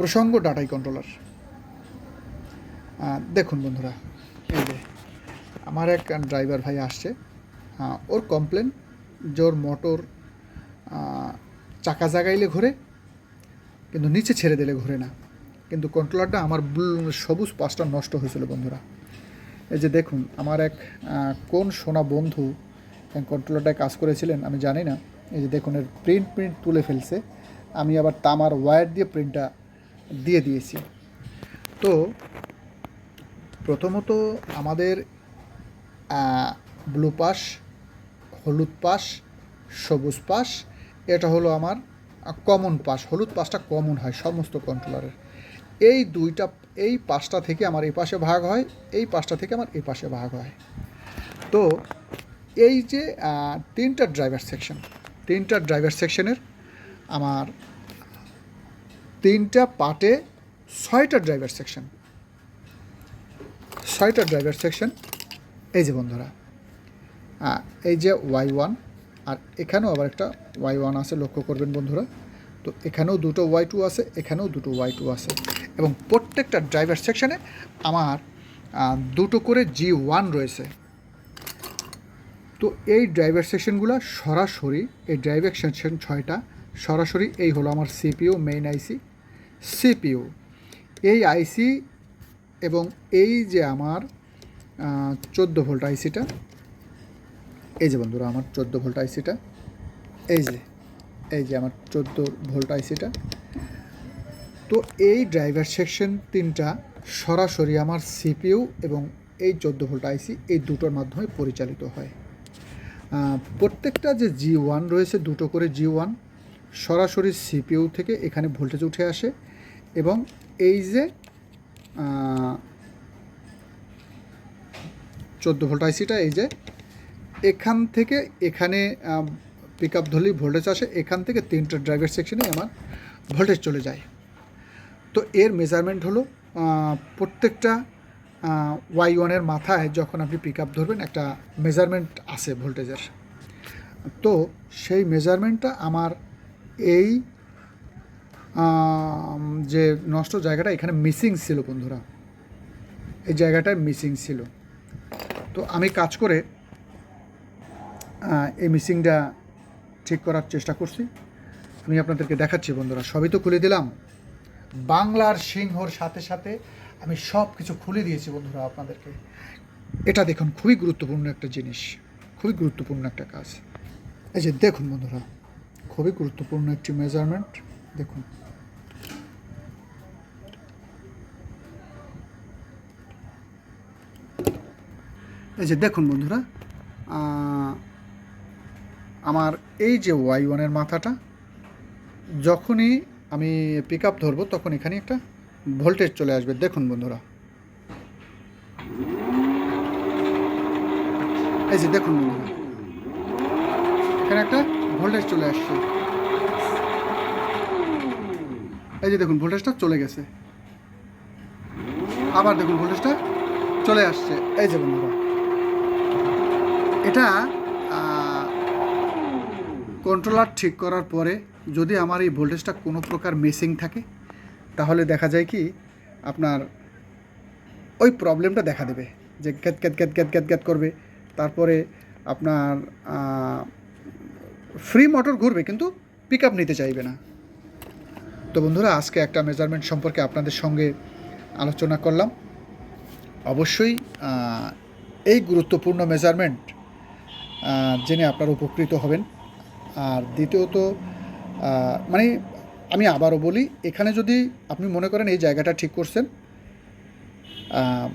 প্রসঙ্গ ডাটাই কন্ট্রোলার। দেখুন বন্ধুরা, এই যে আমার এক ড্রাইভার ভাই আসছে, ওর কমপ্লেন যে ওর মোটর চাকা জাগাইলে ঘোরে কিন্তু নিচে ছেড়ে দিলে ঘোরে না, কিন্তু কন্ট্রোলারটা আমার সবুজ পাশটা নষ্ট হয়েছিল বন্ধুরা। এই যে দেখুন, আমার এক কোন সোনা বন্ধু কন্ট্রোলারটায় কাজ করেছিলেন আমি জানি না। এই যে দেখুন, এর প্রিন্ট তুলে ফেলছে, আমি আবার তামার ওয়্যার দিয়ে প্রিন্টটা দিয়ে দিয়েছি। তো প্রথমত আমাদের ব্লু পাশ, হলুদ পাশ, সবুজ পাশ, এটা হলো আমার কমন পাশ। হলুদ পাশটা কমন হয় সমস্ত কন্ট্রোলারের। এই পাশটা থেকে আমার এই পাশে ভাগ হয়, এই পাশটা থেকে আমার এই পাশে ভাগ হয়। তো এই যে তিনটা ড্রাইভার সেকশনের আমার তিনটা পার্টে ছয়টা ড্রাইভার সেকশন। এই যে বন্ধুরা, এই যে Y1, আর এখানেও আবার একটা Y1 আছে, লক্ষ্য করবেন বন্ধুরা। তো এখানেও দুটো Y2 আছে, এখানেও দুটো Y2 আছে, এবং প্রত্যেকটা ড্রাইভার সেকশনে আমার দুটো করে G1 রয়েছে। তো এই ড্রাইভার সেকশনগুলো সরাসরি, এই ড্রাইভার সেকশন 6টা সরাসরি এই হলো আমার CPU, মেইন আইসি CPU। এই আইসি এবং এই যে আমার 14 ভোল্ট আইসিটা, এই যে বন্ধুরা আমার 14 ভোল্ট আইসিটা, এই যে আমার 14 ভোল্ট আইসিটা। তো এই ড্রাইভার সেকশন তিনটা সরাসরি আমার CPU এবং এই 14 ভোল্ট আইসি, এই দুটোর মাধ্যমে পরিচালিত হয়। প্রত্যেকটা যে G1 রয়েছে, দুটো করে G1 সরাসরি CPU থেকে এখানে ভোল্টেজ উঠে আসে, এবং এই যে 14 ভোল্ট আইসিটা, এই যে এখান থেকে এখানে পিক আপ ধরলেই ভোল্টেজ আসে, এখান থেকে তিনটা ড্রাইভার সেকশনে আমার ভোল্টেজ চলে যায়। তো এর মেজারমেন্ট হলো প্রত্যেকটা Y1-এর মাথায় যখন আপনি পিক আপ ধরবেন একটা মেজারমেন্ট আছে ভোল্টেজের। তো সেই মেজারমেন্টটা আমার এই যে নষ্ট জায়গাটা এখানে মিসিং ছিল বন্ধুরা, এই জায়গাটায় মিসিং ছিল। তো আমি কাজ করে এই মিসিংটা ঠিক করার চেষ্টা করছি। আমি আপনাদেরকে দেখাচ্ছি বন্ধুরা, সবই তো খুলে দিলাম। বাংলার সিংহর সাথে সাথে আমি সব কিছু খুলে দিয়েছি বন্ধুরা আপনাদেরকে। এটা দেখুন, খুবই গুরুত্বপূর্ণ একটা জিনিস, খুবই গুরুত্বপূর্ণ একটা কাজ। এই যে দেখুন বন্ধুরা, খুবই গুরুত্বপূর্ণ একটি মেজারমেন্ট। দেখুন, এই যে দেখুন বন্ধুরা, আমার এই যে Y1-এর মাথাটা যখনই আমি পিক আপ ধরবো তখন এখানে একটা ভোল্টেজ চলে আসবে। দেখুন বন্ধুরা, এই যে দেখুন বন্ধুরা, এখানে একটা ভোল্টেজ চলে আসছে। এই যে দেখুন, ভোল্টেজটা চলে গেছে, আবার দেখুন ভোল্টেজটা চলে আসছে। এই যে বন্ধুরা, এটা কন্ট্রোলার ঠিক করার পরে যদি আমার এই ভোল্টেজটা কোনো প্রকার মিসিং থাকে, তাহলে দেখা যায় কি আপনার ওই প্রবলেমটা দেখা দেবে, যে cat cat cat cat cat cat করবে। তারপরে আপনার ফ্রি মোটর ঘুরবে কিন্তু পিক আপ নিতে চাইবে না। তো বন্ধুরা, আজকে একটা মেজারমেন্ট সম্পর্কে আপনাদের সঙ্গে আলোচনা করলাম। অবশ্যই এই গুরুত্বপূর্ণ মেজারমেন্ট জেনে আপনারা উপকৃত হবেন। আর দ্বিতীয়ত, মানে আমি আবারও বলি, এখানে যদি আপনি মনে করেন এই জায়গাটা ঠিক করছেন,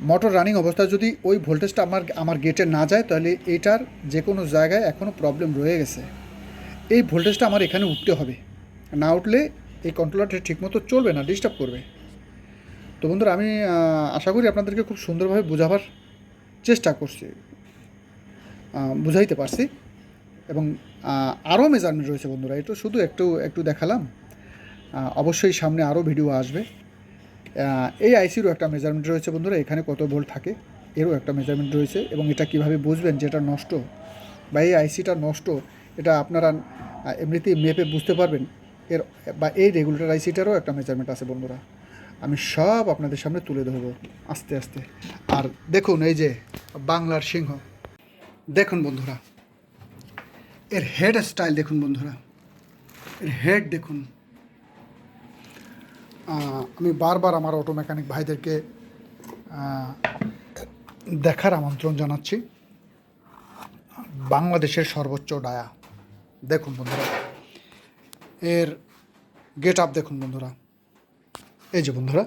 মোটর রানিং অবস্থায় যদি ওই ভোল্টেজটা আমার গেটে না যায়, তাহলে এইটার যে কোনো জায়গায় এখনও প্রবলেম রয়ে গেছে। এই ভোল্টেজটা আমার এখানে উঠতে হবে, না উঠলে এই কন্ট্রোলারটা ঠিকমতো চলবে না, ডিস্টার্ব করবে। তো বন্ধুরা, আমি আশা করি আপনাদেরকে খুব সুন্দরভাবে বোঝাবার চেষ্টা করছি, বুঝাইতে পারছি। এবং আরও মেজারমেন্ট রয়েছে বন্ধুরা, এটা শুধু একটু দেখালাম। অবশ্যই সামনে আরও ভিডিও আসবে। এই আইসিরও একটা মেজারমেন্ট রয়েছে বন্ধুরা, এখানে কত ভোল্ট থাকে এরও একটা মেজারমেন্ট রয়েছে। এবং এটা কিভাবে বুঝবেন যে এটা নষ্ট বা এই আইসিটা নষ্ট, এটা আপনারা এমনিতেই মেপে বুঝতে পারবেন এর বা এই রেগুলেটর আইসিটারও একটা মেজারমেন্ট আছে বন্ধুরা, আমি সব আপনাদের সামনে তুলে ধরবো আস্তে আস্তে। আর দেখুন এই যে বাংলার সিংহ, দেখুন বন্ধুরা এর হেড স্টাইল দেখুন বন্ধুরা, এর হেড দেখুন। আমি বারবার আমার অটো মেকানিক ভাইদেরকে দেখার আমন্ত্রণ জানাচ্ছি বাংলাদেশের সর্বোচ্চ ডায়া। দেখুন বন্ধুরা এর গেট আপ দেখুন বন্ধুরা, এই যে বন্ধুরা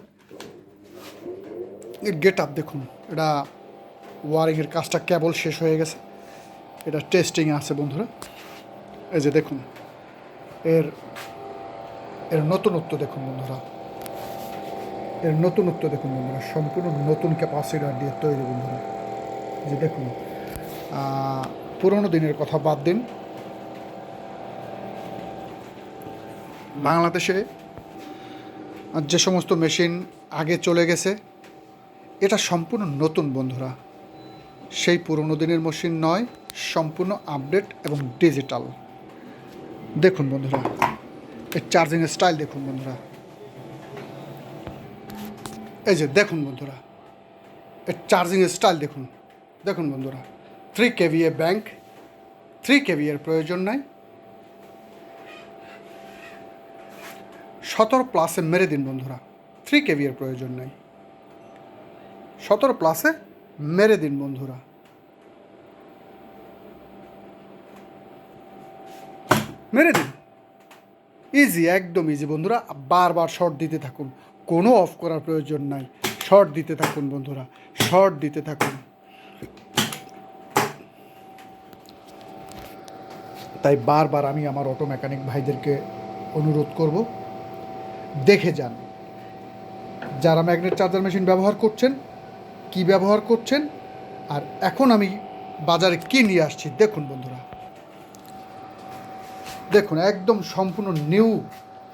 এর গেট আপ দেখুন। এটা ওয়ারিংয়ের কাজটা কেবল শেষ হয়ে গেছে, এটা টেস্টিংয়ে আছে বন্ধুরা। এই যে দেখুন এর এর নতুনত্ব দেখুন বন্ধুরা, এর নতুনত্ব দেখুন বন্ধুরা, সম্পূর্ণ নতুন ক্যাপাসিটার দিয়ে তৈরি বন্ধুরা। যে দেখুন পুরোনো দিনের কথা বাদ দিন, বাংলাদেশে যে সমস্ত মেশিন আগে চলে গেছে এটা সম্পূর্ণ নতুন বন্ধুরা, সেই পুরোনো দিনের মেশিন নয়, সম্পূর্ণ আপডেট এবং ডিজিটাল। দেখুন বন্ধুরা এর চার্জিংয়ের স্টাইল দেখুন বন্ধুরা, এই যে দেখুন বন্ধুরা এর চার্জিংয়ের স্টাইল দেখুন। দেখুন বন্ধুরা 3 kVA ব্যাংক, 3 kVA এর প্রয়োজন নাই, 17+ মেরে দিন বন্ধুরা। 3 kVA এর প্রয়োজন নাই, 17+ মেরে দিন বন্ধুরা। মেরে দিন, ইজি, একদম ইজি বন্ধুরা। বারবার শর্ট দিতে থাকুন, কোনো অফ করার প্রয়োজন নাই, শর্ট দিতে থাকুন বন্ধুরা, শর্ট দিতে থাকুন। তাই বারবার আমি আমার অটো মেকানিক ভাইদেরকে অনুরোধ করব, দেখে যান যারা ম্যাগনেট চার্জার মেশিন ব্যবহার করছেন কি ব্যবহার করছেন, আর এখন আমি বাজারে কী নিয়ে আসছি দেখুন বন্ধুরা। দেখুন একদম সম্পূর্ণ নিউ,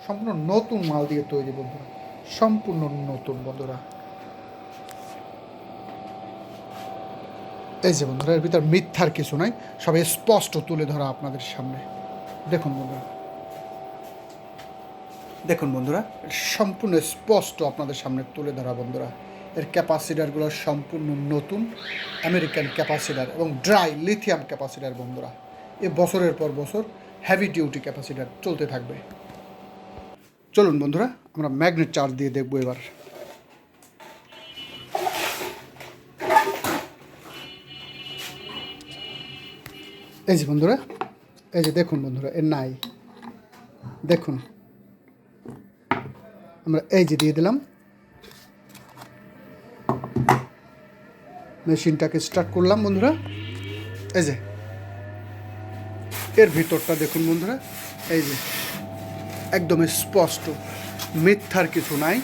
সম্পূর্ণ নতুন মাল দিয়ে তৈরি বন্ধুরা, সম্পূর্ণ নতুন বন্ধুরা। এই যে বন্ধুরা এর ভিতর মিথ্যার কিছু নাই, সব স্পষ্ট তুলে ধরা আপনাদের সামনে। দেখুন বন্ধুরা, দেখুন বন্ধুরা সম্পূর্ণ স্পষ্ট আপনাদের সামনে তুলে ধরা বন্ধুরা। এর ক্যাপাসিটারগুলো সম্পূর্ণ নতুন আমেরিকান ক্যাপাসিটার এবং ড্রাই লিথিয়াম ক্যাপাসিটার বন্ধুরা। এ বছরের পর বছর হেভি ডিউটি ক্যাপাসিটার চলতে থাকবে। চলুন বন্ধুরা আমরা ম্যাগনেট চার্জ দিয়ে দেখবো এবার। এই যে বন্ধুরা, এই যে দেখুন বন্ধুরা এর নাই, দেখুন আমরা এই যে দিয়ে দিলাম, মেশিনটাকে স্টার্ট করলাম বন্ধুরা। এই যে এর ভিতরটা দেখুন বন্ধুরা, এই যে একদম স্পষ্ট, মিথ্যার কিছু নাই।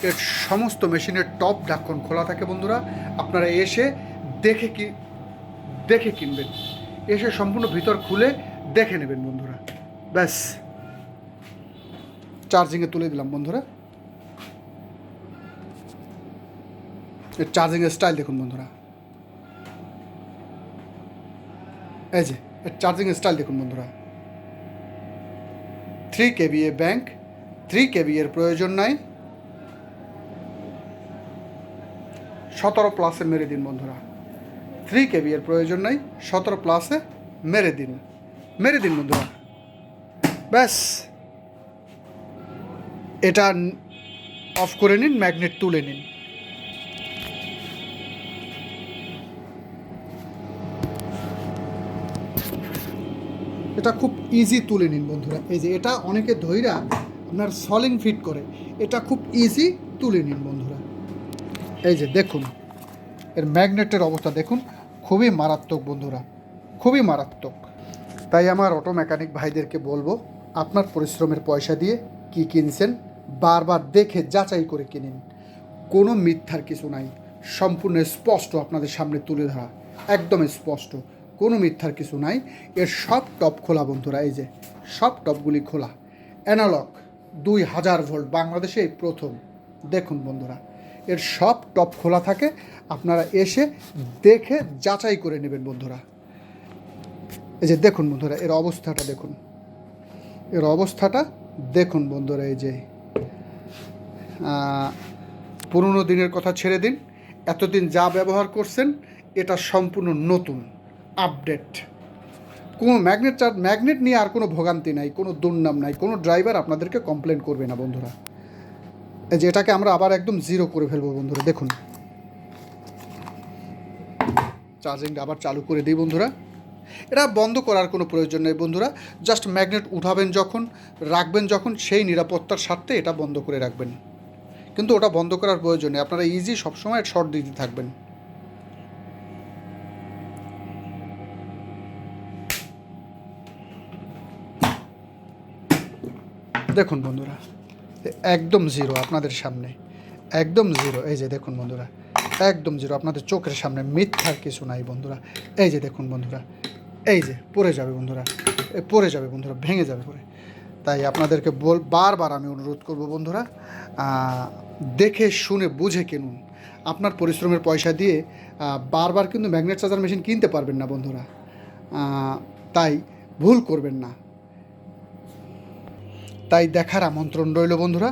এর সমস্ত মেশিনের টপ ঢাকন খোলা থাকে বন্ধুরা, আপনারা এসে দেখে কিনবেন, এসে সম্পূর্ণ ভিতর খুলে দেখে নেবেন বন্ধুরা। ব্যাস চার্জিংয়ে তুলে দিলাম বন্ধুরা। এর চার্জিংয়ের স্টাইল দেখুন বন্ধুরা, এই যে এর চার্জিংয়ের স্টাইল দেখুন বন্ধুরা। 3 kVA ব্যাংক, 3 kVA এর প্রয়োজন নাই, 17+ মেরে দিন বন্ধুরা। 3 kVA এর প্রয়োজন নাই, 17+ মেরে দিন, মেরে দিন বন্ধুরা। ব্যাস এটা অফ করে নিন, ম্যাগনেট তুলে নিন। এটা খুব ইজি তুলে নিন বন্ধুরা। এই যে এটা অনেকে ধৈরা আপনার সলিং ফিট করে, এটা খুব ইজি তুলে নিন বন্ধুরা। এই যে দেখুন এর ম্যাগনেটের অবস্থা দেখুন, খুবই মারাত্মক বন্ধুরা, খুবই মারাত্মক। তাই আমার অটো মেকানিক ভাইদেরকে বলবো, আপনার পরিশ্রমের পয়সা দিয়ে কি কিনছেন বারবার দেখে যাচাই করে কিনুন, কোনো মিথ্যার কিছু নাই, সম্পূর্ণ স্পষ্ট আপনাদের সামনে তুলে ধরা, একদম স্পষ্ট, কোনো মিথ্যার কিছু নাই। এর সব টপ খোলা বন্ধুরা, এই যে সব টপগুলি খোলা, অ্যানালগ 2000 ভোল্ট, বাংলাদেশে এই প্রথম। দেখুন বন্ধুরা এর সব টপ খোলা থাকে, আপনারা এসে দেখে যাচাই করে নেবেন বন্ধুরা। এই যে দেখুন বন্ধুরা এর অবস্থাটা দেখুন, এর অবস্থাটা দেখুন বন্ধুরা, এই যে পুরনো দিনের কথা ছেড়ে দিন, এতদিন যা ব্যবহার করছেন এটা সম্পূর্ণ নতুন আপডেট। কোনো ম্যাগনেট নিয়ে আর কোনো ভোগান্তি নাই, কোনো দুর্নাম নাই, কোনো ড্রাইভার আপনাদেরকে কমপ্লেন করবে না বন্ধুরা। এই যে এটাকে আমরা আবার একদম জিরো করে ফেলবো বন্ধুরা। দেখুন চার্জিংটা আবার চালু করে দিই বন্ধুরা। এটা বন্ধ করার কোনো প্রয়োজন নেই বন্ধুরা, জাস্ট ম্যাগনেট উঠাবেন যখন, রাখবেন যখন, সেই নিরাপত্তার স্বার্থে এটা বন্ধ করে রাখবেন। কিন্তু ওটা বন্ধ করার প্রয়োজন নেই, আপনারা ইজি সবসময় শর্ট দিতে থাকবেন। দেখুন বন্ধুরা, একদম জিরো আপনাদের সামনে, একদম জিরো। এই যে দেখুন বন্ধুরা, একদম জিরো আপনাদের চোখের সামনে, মিথ্যার কিছু নাই বন্ধুরা। এই যে দেখুন বন্ধুরা, এই যে পড়ে যাবে বন্ধুরা, পড়ে যাবে বন্ধুরা, ভেঙে যাবে পরে। তাই আপনাদেরকে বারবার আমি অনুরোধ করব বন্ধুরা, দেখে শুনে বুঝে কিনুন। আপনার পরিশ্রমের পয়সা দিয়ে বারবার কিন্তু ম্যাগনেট চার্জার মেশিন কিনতে পারবেন না বন্ধুরা, তাই ভুল করবেন না। তাই দেখার আমন্ত্রণ রইল বন্ধুরা,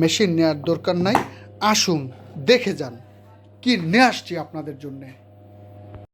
মেশিন নেওয়ার দরকার নাই, আসুন দেখে যান কি নিয়ে আসছি আপনাদের জন্যে।